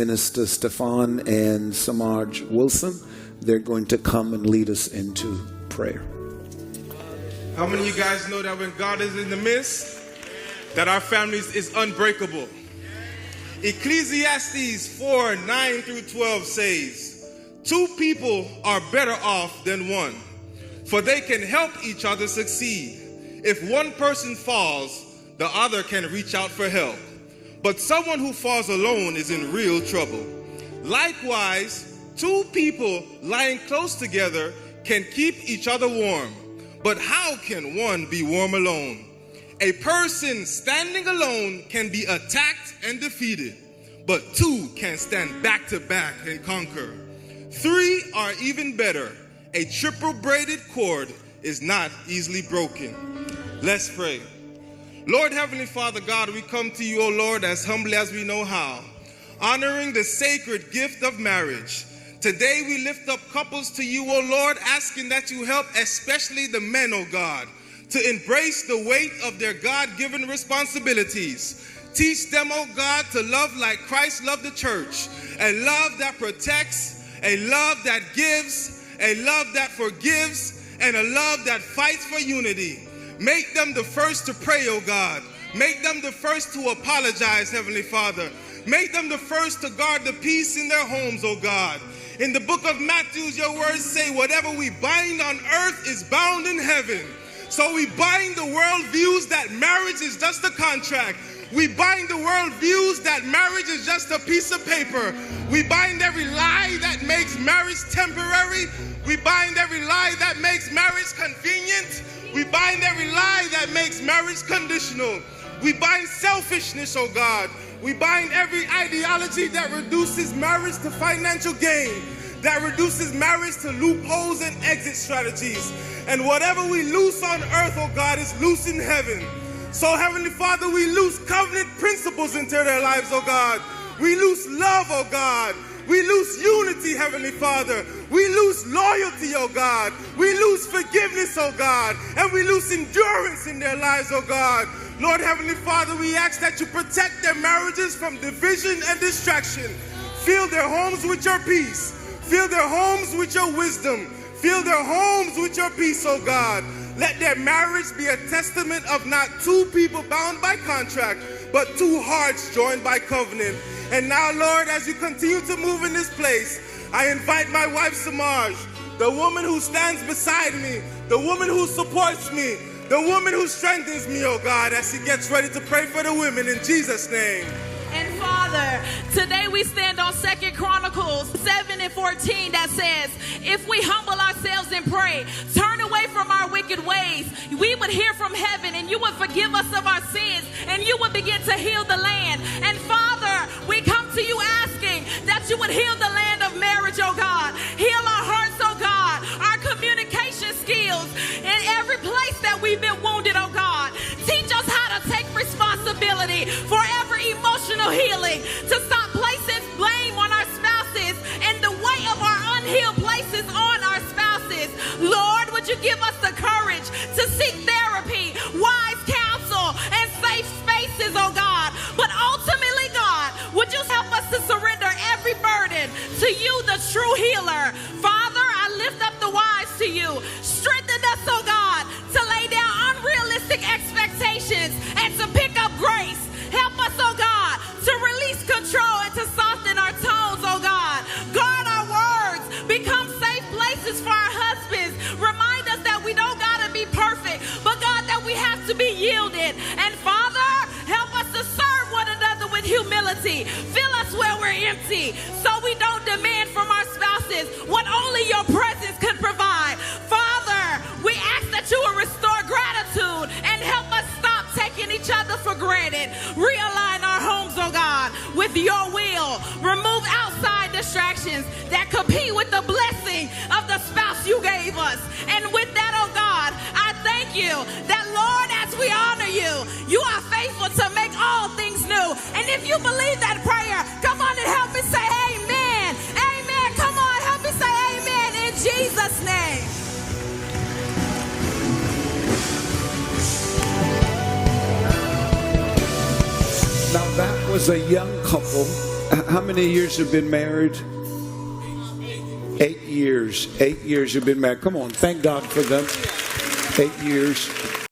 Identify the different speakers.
Speaker 1: Minister Stefan and Samaj Wilson. They're going to come and lead us into prayer.
Speaker 2: How many of you guys know that when God is in the midst, that our families is unbreakable? Ecclesiastes 4:9-12 says, 2 people are better off than one, for they can help each other succeed. If one person falls, the other can reach out for help. But someone who falls alone is in real trouble. Likewise, 2 people lying close together can keep each other warm. But how can one be warm alone? A person standing alone can be attacked and defeated, but 2 can stand back to back and conquer. 3 are even better. A triple braided cord is not easily broken. Let's pray. Lord, Heavenly Father God, we come to you, O Lord, as humbly as we know how, honoring the sacred gift of marriage. Today we lift up couples to you, O Lord, asking that you help especially the men, O God, to embrace the weight of their God-given responsibilities. Teach them, O God, to love like Christ loved the church, a love that protects, a love that gives, a love that forgives, and a love that fights for unity. Make them the first to pray, O God. Make them the first to apologize, Heavenly Father. Make them the first to guard the peace in their homes, O God. In the book of Matthew, your words say, whatever we bind on earth is bound in heaven. So we bind the world views that marriage is just a contract. We bind the world views that marriage is just a piece of paper. We bind every lie that makes marriage temporary. We bind every lie that makes marriage convenient. We bind every lie that makes marriage conditional. We bind selfishness, oh God. We bind every ideology that reduces marriage to financial gain, that reduces marriage to loopholes and exit strategies. And whatever we loose on earth, oh God, is loose in heaven. So, Heavenly Father, we loose covenant principles into their lives, oh God. We loose love, oh God. We lose unity, Heavenly Father. We lose loyalty, oh God. We lose forgiveness, oh God. And we lose endurance in their lives, oh God. Lord, Heavenly Father, we ask that you protect their marriages from division and distraction. Fill their homes with your peace. Fill their homes with your wisdom. Fill their homes with your peace, oh God. Let their marriage be a testament of not 2 people bound by contract, but 2 hearts joined by covenant. And now, Lord, as you continue to move in this place, I invite my wife, Samaj, the woman who stands beside me, the woman who supports me, the woman who strengthens me, oh God, as she gets ready to pray for the women in Jesus' name.
Speaker 3: And Father, today we stand on 2 Chronicles 7:14 that says, if we humble ourselves and pray, turn away from our wicked ways, we would hear from heaven and you would forgive us of our sins and you would begin to heal the land. And Father, we come to you asking that you would heal the land of marriage, oh God. Heal our hearts, oh God, our communication skills in every place that we've been wounded, oh God. Teach us how to take responsibility for every emotional healing, to stop placing blame on our spouses and the weight of our unhealed places on our spouses. Lord, would you give us the courage to seek therapy, wise counsel, and safe spaces, oh God. But ultimately, God, would you help us to surrender every burden to you, the true healer. Father, I lift up the wives to you. Strengthen us, oh God, to lay down unrealistic expectations and to pick up grace. Help us, oh God, to release control and to soften our tones, oh God. Guard our words. Become safe places for our husbands. Remind us that we don't got to be perfect, but God, that we have to be yielded. And Father, help us to serve one another with humility. Fill us where we're empty so we don't demand from our spouses what only your presence can provide. Father, we ask that you will restore gratitude and help us stop taking each other for granted. Realign our homes, oh God, with your will. Remove outside distractions that compete with the blessing of the spouse you gave us. And with that, oh God, I thank you that, Lord, as we honor you, you are faithful to make all things new. And if you believe that prayer, come on and help me say amen. Amen. Come on, help me say amen in Jesus' name.
Speaker 1: Now that was a young couple How many years have been married? 8 years. 8 years you've been married. Come on, thank God for them. 8 years.